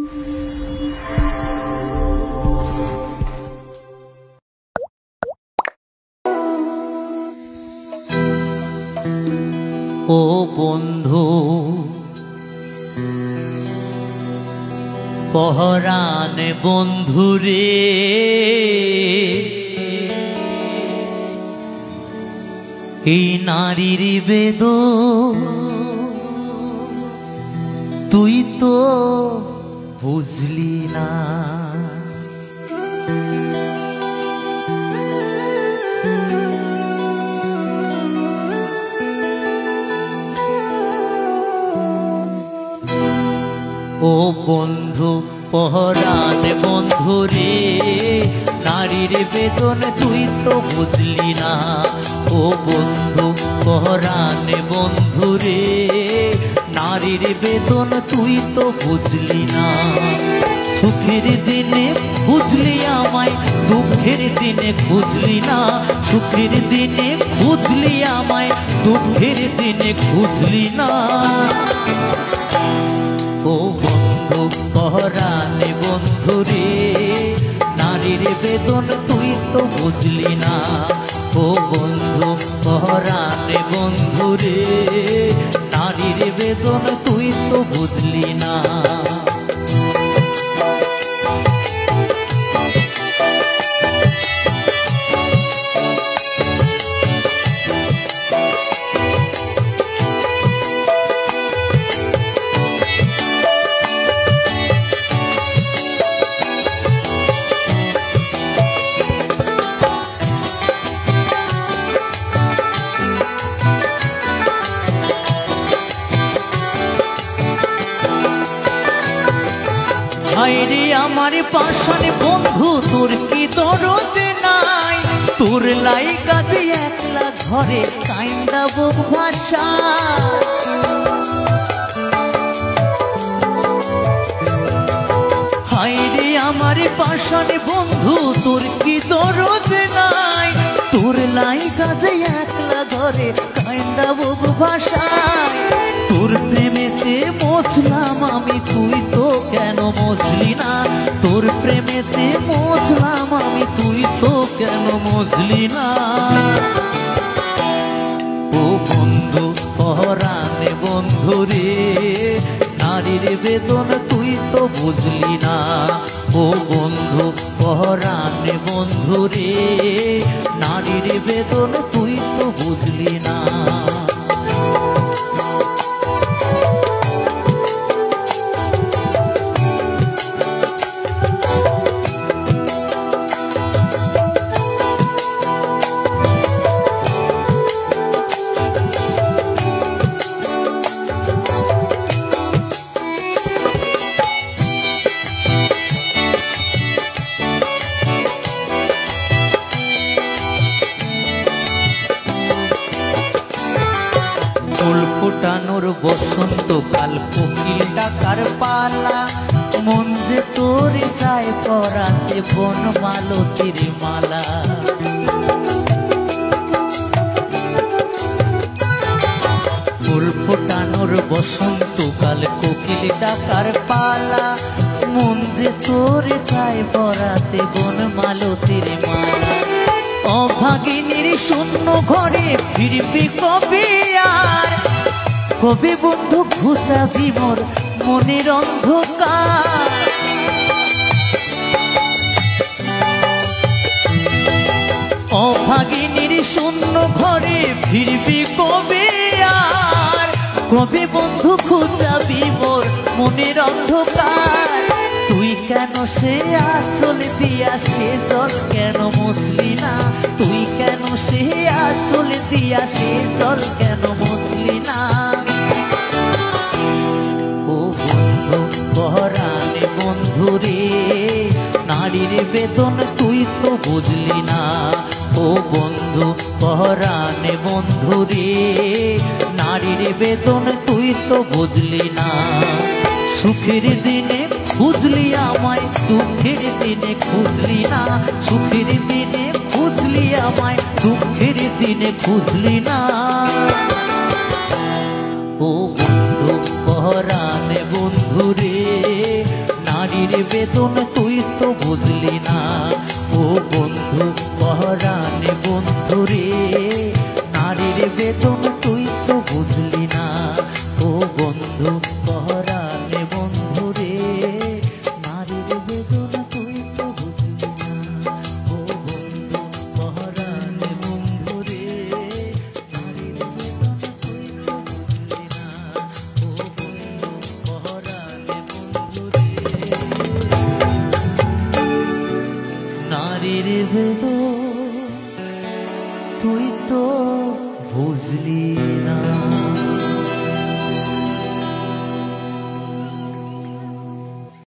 ও বন্ধু পহরানে বন্ধুরে এই নারীর বেদন তুই তো বুঝলি না। ও বন্ধু পহরানে বন্ধুরে নারীর বেদন তুই তো বুঝলি না। ও বন্ধু পহরানে বন্ধুরে নারীর বেদন তুই তো বুঝলি না। সুখের দিনে খুঁজলি আমায়, দুঃখের দিনে খুঁজলি না। সুখের দিনে খুঁজলি আমায়, দুঃখের দিনে খুঁজলি না। ও বন্ধু পহরানে বন্ধুরে নারীর বেদন তুই তো বুঝলি না। ও বন্ধু পহরানে বন্ধুরে নারীর বেদন তুই তো বুঝলি না। হায়রে আমার পাশান বন্ধু তোর কি দরদ নাই, তোর লাই কাজে একলা ঘরে কাইন্দা বুক ভাষা। হায়রে আমার পাশান বন্ধু তোর কি দরদ নাই, তোর লাই কাজে একলা ঘরে কাইন্দা বুক ভাষা। তোর প্রেমেতে মজলাম আমি তুই তো কেন মজলি না। তোর প্রেমেতে মজলাম আমি তুই তো কেন মজলি না। ও বন্ধু পহরানে বন্ধুরে নারীর বেদন তুই তো বুঝলি না। ও বন্ধু পহরানে বন্ধুরে নারীর বেদন তুই তো বুঝলি না। ফুল ফুটানোর বসন্তকাল কোকিল ডাকার পালা, মন যে তোর চায় পরাতে বনমালতির মালা। ফুল ফোটানোর বসন্তকাল কোকিল ডাকার পালা, মন যে তোর চায় পরাতে বনমালতির মালা। অভাগিনীর শূন্য ঘরে ফিরবি কবে আর, কবে বন্ধু ঘুচাবি মোর মনের অন্ধকার। অভাগিনীর শূন্য ঘরে ফিরবি কবে আর, কবে বন্ধু ঘুচাবি মোর মনের অন্ধকার। তুই কেন সে আঁচল দিয়া সে জল কেন মুছলি না। তুই কেন সে আঁচল দিয়া সে জল কেন মুছলি না। ও বন্ধু পহরানে বন্ধুরে নারীর বেদন তুই তো বুঝলি না। ও বন্ধু পহরানে বন্ধুরে নারীর বেদন তুই তো বুঝলি না। সুখের দিনে খুঁজলি আমায়, দুঃখের দিনে খুঁজলি না। সুখের দিনে খুঁজলি আমায়, দুঃখের দিনে খুঁজলি না। ও বন্ধু পহরানে বন্ধুরে নারীর বেদন তুই তো বুঝলি না ও বন্ধু পরাণে বন্ধু রে নারীর বেদন তুই তো বুঝলি না ও বন্ধু পরাণে বন্ধু রে নারীর বেদন তুই তো বুঝলি না ও বন্ধু পরাণে বন্ধু রে নারীর বেদন তুই তো বুঝলি না ও বন্ধু পরাণে বন্ধু রে নারীর বেদন তুই তো বুঝলি না।